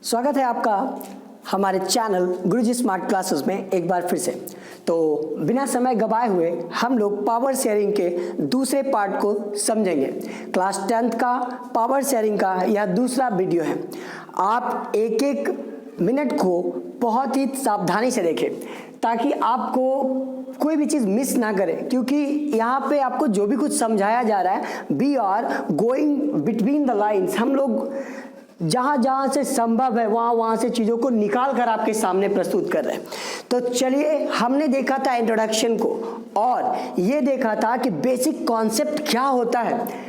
स्वागत है आपका हमारे चैनल गुरुजी स्मार्ट क्लासेस में एक बार फिर से। तो बिना समय गवाए हुए हम लोग पावर शेयरिंग के दूसरे पार्ट को समझेंगे। क्लास 10th का पावर शेयरिंग का यह दूसरा वीडियो है। आप एक एक मिनट को बहुत ही सावधानी से देखें ताकि आपको कोई भी चीज़ मिस ना करे, क्योंकि यहाँ पे आपको जो भी कुछ समझाया जा रहा है we are going between the lines. हम लोग जहाँ जहाँ से संभव है वहाँ से चीज़ों को निकाल कर आपके सामने प्रस्तुत कर रहे हैं। तो चलिए, हमने देखा था इंट्रोडक्शन को और ये देखा था कि बेसिक कॉन्सेप्ट क्या होता है।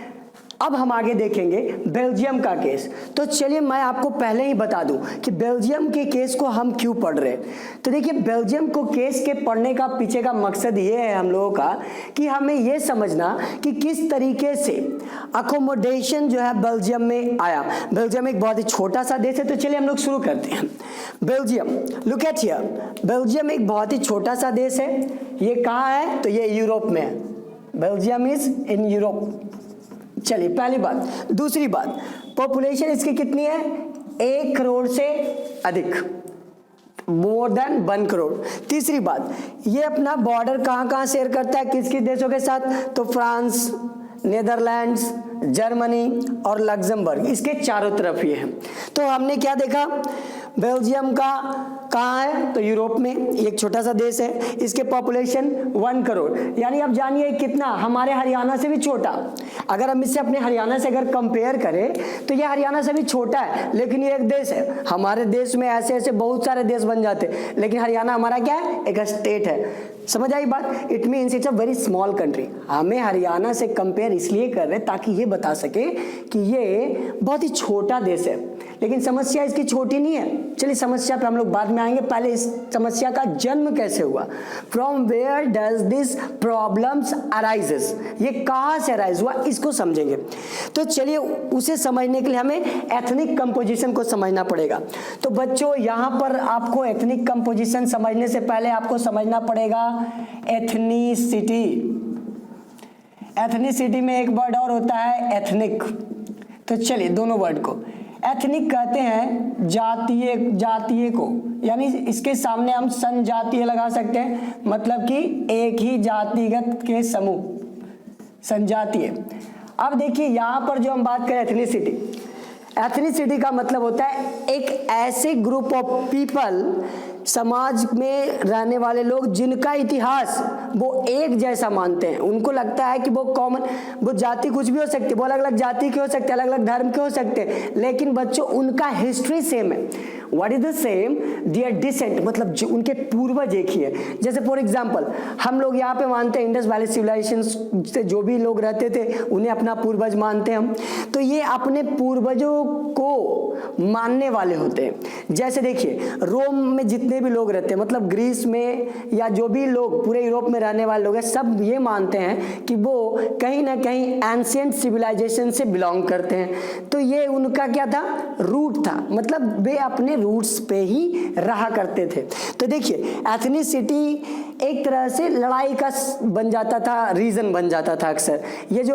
अब हम आगे देखेंगे बेल्जियम का केस। तो चलिए मैं आपको पहले ही बता दूं कि बेल्जियम के केस को हम क्यों पढ़ रहे हैं। तो देखिए, बेल्जियम को केस के पढ़ने का पीछे का मकसद ये है हम लोगों का कि हमें ये समझना कि किस तरीके से अकोमोडेशन जो है बेल्जियम में आया। बेल्जियम एक बहुत ही छोटा सा देश है, तो चलिए हम लोग शुरू करते हैं। Belgium, look at here, Belgium एक बहुत ही छोटा सा देश है। ये कहाँ है? तो ये यूरोप में है। Belgium is in Europe. चलिए, पहली बात। दूसरी बात, पॉपुलेशन इसकी कितनी है? 1 करोड़ से अधिक, मोर देन 1 करोड़। तीसरी बात, ये अपना बॉर्डर कहाँ कहाँ शेयर करता है, किस किस देशों के साथ? तो फ्रांस, नेदरलैंड्स, जर्मनी और लग्जमबर्ग, इसके चारों तरफ ये है। तो हमने क्या देखा? बेल्जियम का कहाँ है? तो यूरोप में, एक छोटा सा देश है। इसके पॉपुलेशन 1 करोड़, यानी अब जानिए कितना, हमारे हरियाणा से भी छोटा। अगर हम इससे अपने हरियाणा से अगर कंपेयर करें तो ये हरियाणा से भी छोटा है, लेकिन ये एक देश है। हमारे देश में ऐसे ऐसे बहुत सारे देश बन जाते, लेकिन हरियाणा हमारा क्या है? एक स्टेट है। समझ आई बात? It means it's a very small country. हमें हरियाणा से कंपेयर इसलिए कर रहे हैं ताकि ये बता सके कि ये बहुत ही छोटा देश है, लेकिन समस्या इसकी छोटी नहीं है। चलिए, समस्या पे हम लोग बाद में आएंगे। पहले इस समस्या का जन्म कैसे हुआ? From where does this problems arises, ये कहाँ से अराइज हुआ, इसको समझेंगे। तो चलिए, उसे समझने के लिए हमें एथनिक कंपोजिशन को समझना पड़ेगा। तो बच्चों, यहाँ पर आपको एथनिक कंपोजिशन समझने से पहले आपको समझना पड़ेगा एथनिसिटी। एथनिसिटी में एक वर्ड और होता है एथनिक। तो चलिए, दोनों वर्ड को एथनिक कहते हैं जातीय, जातीय को, यानी इसके सामने हम संजातीय लगा सकते हैं, मतलब कि एक ही जातिगत के समूह, संजातीय। अब देखिए, यहाँ पर जो हम बात करें एथनिसिटी, एथनिसिटी का मतलब होता है एक ऐसे ग्रुप ऑफ पीपल, समाज में रहने वाले लोग जिनका इतिहास वो एक जैसा मानते हैं। उनको लगता है कि वो कॉमन, वो जाति कुछ भी हो सकती है, वो अलग अलग जाति के हो सकते हैं, अलग अलग धर्म के हो सकते हैं, लेकिन बच्चों उनका हिस्ट्री सेम है। What is the same? Their descent, मतलब जो उनके पूर्वज एक ही है। जैसे फॉर एग्जाम्पल, हम लोग यहाँ पे मानते हैं इंडस वैली सिविलाइजेशन से जो भी लोग रहते थे उन्हें अपना पूर्वज मानते हैं हम। तो ये अपने पूर्वजों को मानने वाले होते हैं। जैसे देखिए, रोम में जितने भी लोग रहते हैं, मतलब ग्रीस में या जो भी लोग पूरे यूरोप में रहने वाले लोग हैं, सब ये मानते हैं कि वो कहीं ना कहीं एंशिएंट सिविलाइजेशन से बिलोंग करते हैं। तो ये उनका क्या था? रूट था, मतलब वे अपने रूट्स पे ही रहा करते थे। तो देखिए, एथनिसिटी एक तरह से लड़ाई का बन जाता था, रीजन बन जाता था अक्सर। ये जो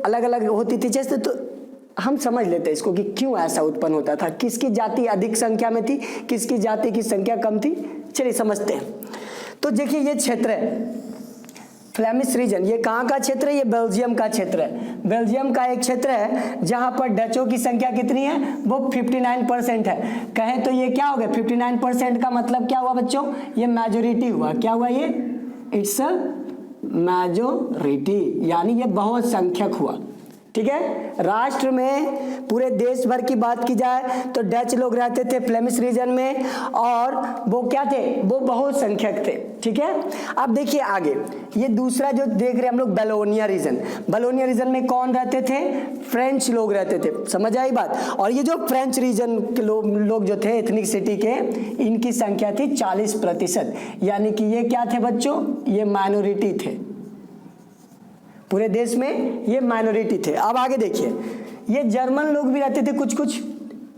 अलग अलग होती थी, जैसे तो हम समझ लेते हैं इसको कि क्यों ऐसा उत्पन्न होता था, किसकी जाति अधिक संख्या में थी, किसकी जाति की संख्या कम थी। चलिए समझते हैं। तो देखिए, ये क्षेत्र है फ्लेमिश रीजन। ये कहाँ का क्षेत्र है? ये बेल्जियम का क्षेत्र है। बेल्जियम का एक क्षेत्र है जहां पर डचों की संख्या कितनी है? वो 59% है। कहें तो ये क्या हो गया? 59% का मतलब क्या हुआ बच्चों? ये मेजोरिटी हुआ। क्या हुआ ये? इट्स अ मेजोरिटी, यानी ये बहुत संख्यक हुआ। ठीक है। राष्ट्र में पूरे देश भर की बात की जाए तो डच लोग रहते थे फ्लेमिश रीजन में, और वो क्या थे? वो बहुत संख्यक थे। ठीक है। अब देखिए आगे, ये दूसरा जो देख रहे हैं हम लोग, बेलोनिया रीजन। बेलोनिया रीजन में कौन रहते थे? फ्रेंच लोग रहते थे। समझ आई बात? और ये जो फ्रेंच रीजन के लोग जो थे एथनिक सिटी के, इनकी संख्या थी 40%, यानी कि ये क्या थे बच्चों? ये माइनॉरिटी थे। पूरे देश में ये माइनॉरिटी थे। अब आगे देखिए, ये जर्मन लोग भी रहते थे कुछ कुछ,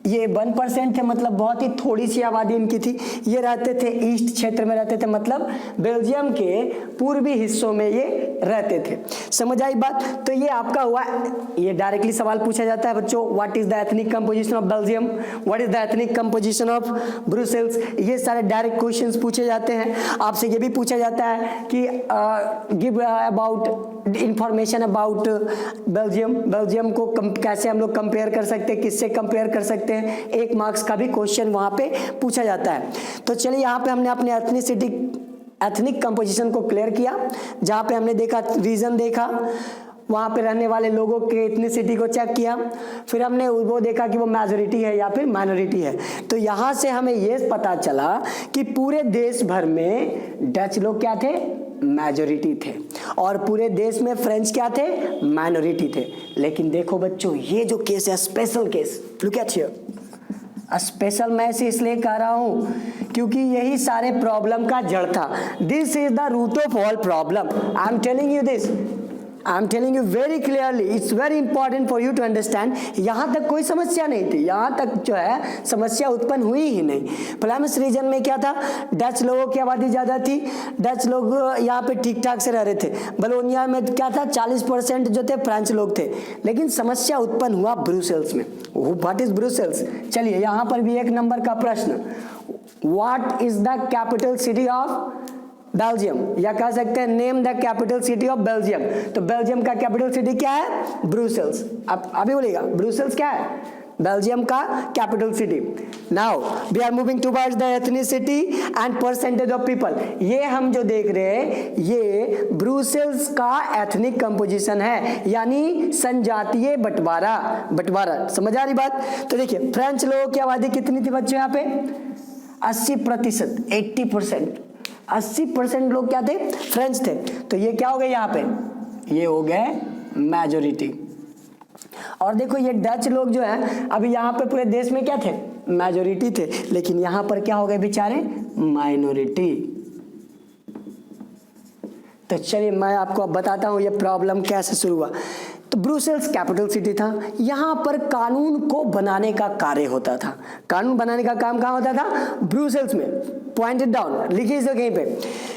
ये 1% थे, मतलब बहुत ही थोड़ी सी आबादी इनकी थी। ये रहते थे ईस्ट क्षेत्र में रहते थे, मतलब बेल्जियम के पूर्वी हिस्सों में ये रहते थे। समझ आई बात? तो ये आपका हुआ, ये डायरेक्टली सवाल पूछा जाता है बच्चों, what is the ethnic composition of Belgium, what is the ethnic composition of Brussels. ये सारे डायरेक्ट क्वेश्चंस पूछे जाते हैं। आपसे ये भी पूछा जाता है कि give about information about Belgium, Belgium को कैसे हम लोग कंपेयर कर सकते हैं, किससे कंपेयर कर सकते हैं, 1 मार्क्स का भी क्वेश्चन वहां पे पूछा जाता है। तो चलिए यहाँ पे हमने अपने एथनिक कंपोजिशन को क्लियर किया, जहाँ पे हमने देखा रीजन देखा, वहाँ पे रहने वाले लोगों के एथनिसिटी को चेक किया, फिर हमने वो देखा कि वो मेजॉरिटी है या फिर माइनॉरिटी है। तो यहाँ से हमें ये पता चला कि पूरे देश भर में डच लोग क्या थे, मेजॉरिटी थे, और पूरे देश में फ्रेंच क्या थे, माइनॉरिटी थे। लेकिन देखो बच्चों, ये जो केस है special case, look at here, special मैं इसे इसलिए कह रहा हूं क्योंकि यही सारे प्रॉब्लम का जड़ था। This is the root of all problem. I am telling you this, I am telling you very clearly, it's very important for you to understand. यहाँ तक कोई समस्या नहीं थी, यहाँ तक जो है समस्या उत्पन्न हुई ही नहीं। फ्लैमिश रीजन में क्या था, डच लोगों की आबादी ज़्यादा थी, डच लोग यहाँ पे ठीक ठाक से रह रहे थे। बलोनिया में क्या था, 40% जो थे फ्रेंच लोग थे। लेकिन समस्या उत्पन्न हुआ ब्रुसेल्स में। What is Brussels? चलिए यहाँ पर भी 1 नंबर का प्रश्न, what is the capital city of Belgium, या कह सकते हैं name the capital city of Belgium. तो बेल्जियम का कैपिटल सिटी क्या है, ब्रुसेल्स। अब अभी बोलिएगा, ब्रुसेल्स क्या है, बेल्जियम का capital city. Now we are moving towards the ethnicity and percentage of people. ये हम जो देख रहे हैं ये ब्रुसेल्स का एथनिक कंपोजिशन है, यानी संजातीय बंटवारा। समझ आ रही बात? तो देखिए फ्रेंच लोगों की आबादी कितनी थी बच्चों, यहाँ पे 80%, 80%, 80% लोग क्या थे, फ्रेंच थे। तो ये क्या हो गए, यहाँ पे ये हो गए मेजॉरिटी। और देखो ये डच लोग जो है अभी यहाँ पे पूरे देश में क्या थे, मेजॉरिटी थे, लेकिन यहाँ पर क्या हो गए बेचारे, माइनॉरिटी। तो चलिए मैं आपको अब बताता हूँ ये प्रॉब्लम कैसे शुरू हुआ। तो ब्रुसेल्स कैपिटल सिटी था, यहाँ पर कानून को बनाने का कार्य होता था। कानून बनाने का काम कहाँ होता था, ब्रुसेल्स में। पॉइंटेड डाउन, लिखिए इसे कहीं पे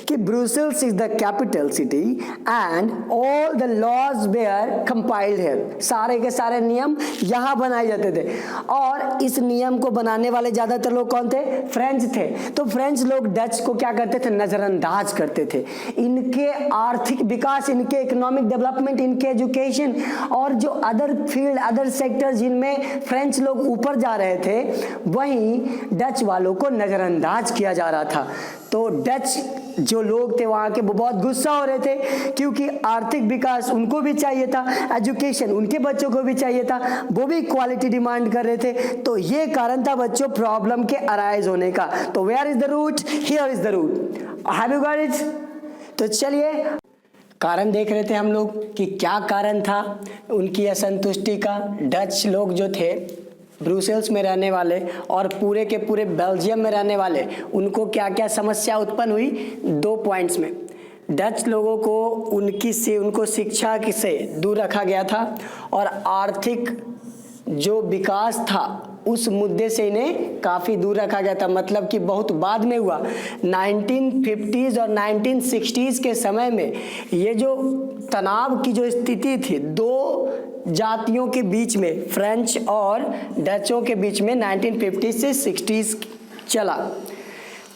कि Brussels is the capital city and all the laws were compiled here. सारे के सारे नियम यहाँ बनाए जाते थे, और इस नियम को बनाने वाले ज्यादातर लोग कौन थे, फ्रेंच थे। तो फ्रेंच लोग डच को क्या करते थे, नजरअंदाज करते थे। इनके आर्थिक विकास, इनके इकोनॉमिक डेवलपमेंट, इनके एजुकेशन और जो अदर फील्ड, अदर सेक्टर जिनमें फ्रेंच लोग ऊपर जा रहे थे, वहीं डच वालों को नजरअंदाज किया जा रहा था। तो डच जो लोग थे वहाँ के, वो बहुत गुस्सा हो रहे थे, क्योंकि आर्थिक विकास उनको भी चाहिए था, एजुकेशन उनके बच्चों को भी चाहिए था, वो भी क्वालिटी डिमांड कर रहे थे। तो ये कारण था बच्चों प्रॉब्लम के अराइज होने का। तो where is the root, here is the root. Have you got it? तो चलिए कारण देख रहे थे हम लोग कि क्या कारण था उनकी असंतुष्टि का। डच लोग जो थे ब्रुसेल्स में रहने वाले और पूरे के पूरे बेल्जियम में रहने वाले, उनको क्या क्या समस्या उत्पन्न हुई, 2 पॉइंट्स में। डच लोगों को उनको शिक्षा से दूर रखा गया था, और आर्थिक जो विकास था उस मुद्दे से इन्हें काफ़ी दूर रखा गया था। मतलब कि बहुत बाद में हुआ, 1950s और 1960s के समय में ये जो तनाव की जो स्थिति थी 2 जातियों के बीच में, फ्रेंच और डचों के बीच में 1950 से 60s चला।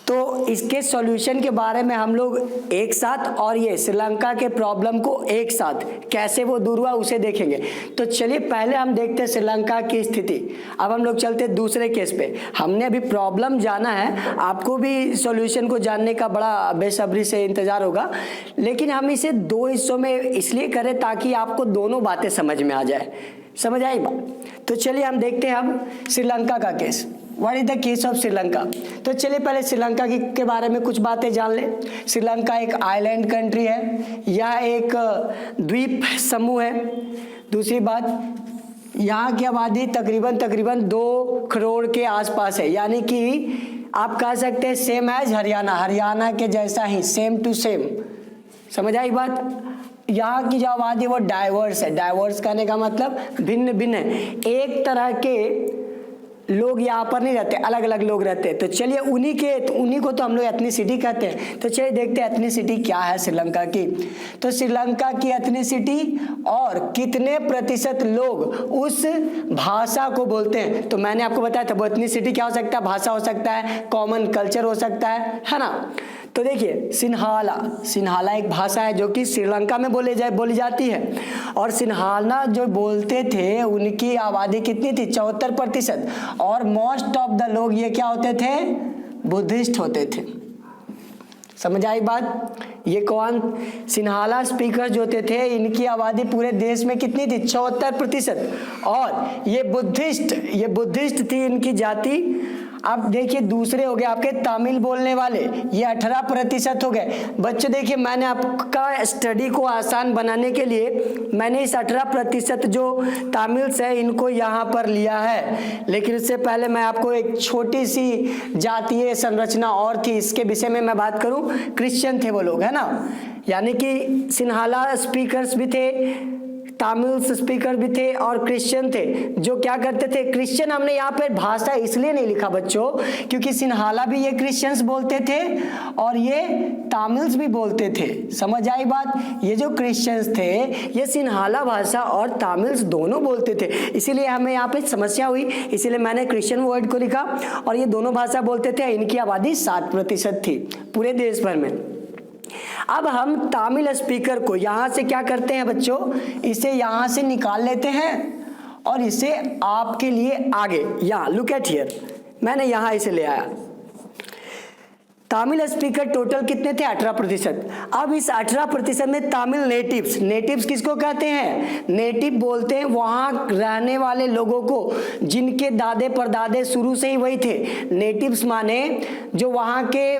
तो इसके सॉल्यूशन के बारे में हम लोग एक साथ, और ये श्रीलंका के प्रॉब्लम को एक साथ कैसे वो दूर हुआ उसे देखेंगे। तो चलिए पहले हम देखते हैं श्रीलंका की स्थिति। अब हम लोग चलते हैं दूसरे केस पे। हमने अभी प्रॉब्लम जाना है, आपको भी सॉल्यूशन को जानने का बड़ा बेसब्री से इंतजार होगा, लेकिन हम इसे 2 हिस्सों में इसलिए करें ताकि आपको दोनों बातें समझ में आ जाए। समझ आई बात? तो चलिए हम देखते हैं अब श्रीलंका का case. What is the case of Sri Lanka? तो चलिए पहले श्रीलंका के बारे में कुछ बातें जान लें। श्रीलंका एक आइलैंड कंट्री है, यह एक द्वीप समूह है। दूसरी बात, यहाँ की आबादी तकरीबन 2 करोड़ के आसपास है, यानी कि आप कह सकते हैं सेम एज हरियाणा के जैसा ही, सेम टू सेम। समझ आई बात? यहाँ की जो आबादी वो डाइवर्स है। डाइवर्स कहने का मतलब भिन्न भिन्न है। एक तरह के लोग यहाँ पर नहीं रहते, अलग अलग लोग रहते हैं। तो चलिए उन्हीं को तो हम लोग एथनिसिटी कहते हैं। तो चलिए देखते हैं एथनिसिटी क्या है श्रीलंका की। तो श्रीलंका की एथनिसिटी और कितने प्रतिशत लोग उस भाषा को बोलते हैं। तो मैंने आपको बताया था वो एथनिसिटी क्या हो सकता है, भाषा हो सकता है, कॉमन कल्चर हो सकता है ना। तो देखिए सिन्हाला एक भाषा है जो कि श्रीलंका में बोली जाती है। और सिन्हाला जो बोलते थे उनकी आबादी कितनी थी, 74%। और मोस्ट ऑफ द लोग ये क्या होते थे, बुद्धिस्ट होते थे। समझ आई बात। ये कौन सिन्हाला स्पीकर जो होते थे, इनकी आबादी पूरे देश में कितनी थी, 74%। और ये बुद्धिस्ट थी इनकी जाति। अब देखिए दूसरे हो गए आपके तमिल बोलने वाले, ये 18% हो गए। बच्चों देखिए मैंने आपका स्टडी को आसान बनाने के लिए मैंने इस 18% जो तमिल्स है इनको यहाँ पर लिया है। लेकिन इससे पहले मैं आपको एक छोटी सी जातीय संरचना और थी, इसके विषय में मैं बात करूं। क्रिश्चियन थे वो लोग, है ना, यानी कि सिन्हाला स्पीकर्स भी थे, तमिल स्पीकर भी थे और क्रिश्चियन थे। जो क्या करते थे, क्रिश्चियन हमने यहाँ पे भाषा इसलिए नहीं लिखा बच्चों क्योंकि सिन्हाला भी ये क्रिश्चियंस बोलते थे और ये तमिल्स भी बोलते थे। समझ आई बात। ये जो क्रिश्चियंस थे ये सिन्हाला भाषा और तमिल्स दोनों बोलते थे, इसीलिए हमें यहाँ पे समस्या हुई, इसीलिए मैंने क्रिश्चियन वर्ड को लिखा। और ये दोनों भाषा बोलते थे, इनकी आबादी 7% थी पूरे देश भर में। अब हम तमिल स्पीकर को यहां से क्या करते हैं बच्चों, इसे यहां से निकाल लेते हैं और इसे आपके लिए आगे यहां लुक एट हियर, मैंने यहां इसे ले आया। तमिल स्पीकर टोटल कितने थे, 18%। अब इस 18% में तमिल नेटिव्स किसको कहते हैं, नेटिव बोलते हैं वहां रहने वाले लोगों को जिनके दादे परदादे शुरू से ही वही थे। नेटिव्स माने जो वहां के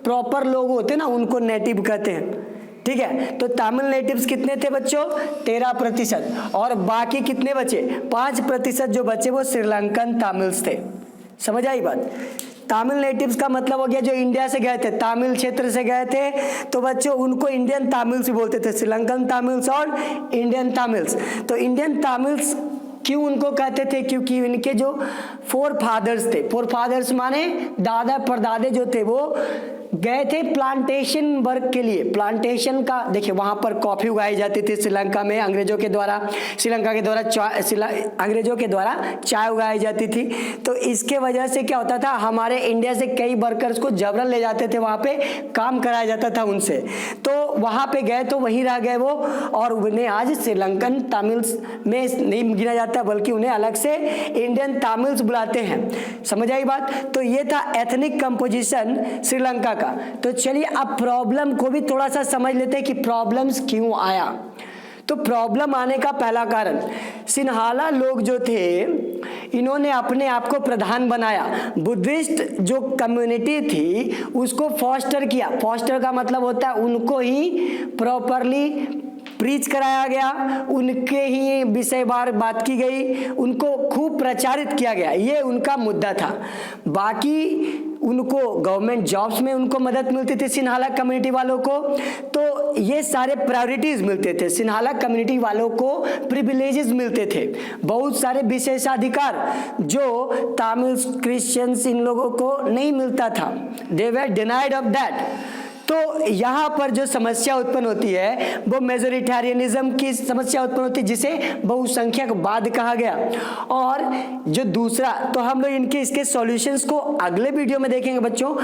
प्रॉपर लोग होते ना, उनको नेटिव कहते हैं। ठीक है, तो तमिल नेटिव्स कितने थे बच्चों, 13%। और बाकी कितने बचे, 5% जो बचे वो श्रीलंकन तमिल्स थे। समझ आई बात। तमिल नेटिव्स का मतलब हो गया जो इंडिया से गए थे, तमिल क्षेत्र से गए थे, तो बच्चों उनको इंडियन तमिल्स भी बोलते थे, श्रीलंकन तमिल्स और इंडियन तमिल्स। तो इंडियन तमिल्स क्यों उनको कहते थे, क्योंकि इनके जो फोर फादर्स माने दादा परदादे जो थे वो गए थे प्लांटेशन वर्क के लिए। प्लांटेशन का देखिए वहां पर कॉफी उगाई जाती थी श्रीलंका में, अंग्रेजों के द्वारा चाय उगाई जाती थी। तो इसके वजह से क्या होता था, हमारे इंडिया से कई वर्कर्स को जबरन ले जाते थे, वहां पे काम कराया जाता था उनसे। तो वहां पे गए तो वहीं रह गए वो, और उन्हें आज श्रीलंकन तमिल्स में नहीं गिना जाता बल्कि उन्हें अलग से इंडियन तमिल्स बुलाते हैं। समझ आई बात। तो ये था एथनिक कंपोजिशन श्रीलंका का। तो चलिए अब प्रॉब्लम को भी थोड़ा सा समझ लेते हैं कि प्रॉब्लम्स क्यों आया। तो प्रॉब्लम आने का पहला कारण, सिन्हाला लोग जो थे इन्होंने अपने आप को प्रधान बनाया। बुद्धिस्ट जो कम्युनिटी थी उसको फॉस्टर किया। फॉस्टर का मतलब होता है उनको ही प्रॉपरली प्रीच कराया गया, उनके ही विषय बार बात की गई, उनको खूब प्रचारित किया गया, ये उनका मुद्दा था। बाकी उनको गवर्नमेंट जॉब्स में उनको मदद मिलती थी सिन्हाला कम्युनिटी वालों को, तो ये सारे प्रायोरिटीज मिलते थे। सिन्हाला कम्युनिटी वालों को प्रिविलेजेस मिलते थे, बहुत सारे विशेषाधिकार जो तमिल्स क्रिश्चियंस इन लोगों को नहीं मिलता था। दे वर डिनाइड ऑफ दैट। तो यहाँ पर जो समस्या उत्पन्न होती है वो मेजोरिटेरियनिज्म की समस्या उत्पन्न होती है, जिसे बहुसंख्यकवाद कहा गया। और जो दूसरा, तो हम लोग इसके सॉल्यूशंस को अगले वीडियो में देखेंगे बच्चों।